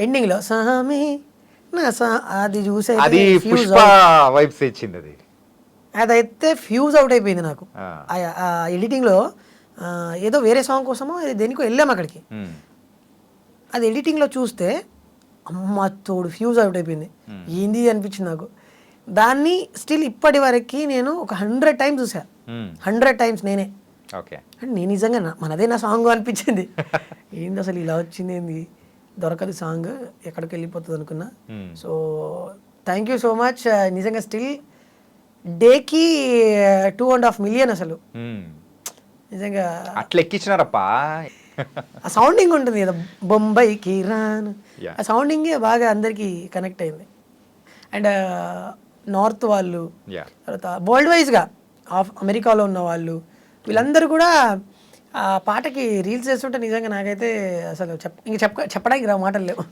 ఎండింగ్లో సామి నా అది చూసే అది పుష్ప వైబ్స్ ఇచ్చింది అది. అదైతే ఫ్యూజ్ అవుట్ అయిపోయింది నాకు. ఆ ఎడిటింగ్లో ఏదో వేరే సాంగ్ కోసమో దేనికో వెళ్ళాము అక్కడికి. అది ఎడిటింగ్లో చూస్తే అమ్మ తోడు ఫ్యూజ్ అవుట్ అయిపోయింది. ఏంది అనిపించింది నాకు. దాన్ని స్టిల్ ఇప్పటి వరకు నేను ఒక 100 times చూసాను. 100 times నేనే. ఓకే. అంటే నేను నిజంగా మనదే నా సాంగ్ అనిపించింది. ఏంది అసలు ఇలా వచ్చింది, ఏంది దొరకదు సాంగ్, ఎక్కడికి వెళ్ళిపోతుంది అనుకున్నా. So thank you so much. నిజంగా స్టిల్ డేకి 2.5 million అసలు నిజంగా అట్లా ఎక్కించినారప్పా. ఆ సౌండింగ్ ఉంటుంది కదా, బొంబాయికి రాను, ఆ సౌండింగే బాగా అందరికీ కనెక్ట్ అయింది. అండ్ నార్త్ వాళ్ళు, తర్వాత వరల్డ్ వైజ్గా అమెరికాలో ఉన్న వాళ్ళు, వీళ్ళందరూ కూడా ఆ పాటకి రీల్స్ చేస్తుంటే నిజంగా నాకైతే అసలు చెప్పడానికి మాటలు లేవు.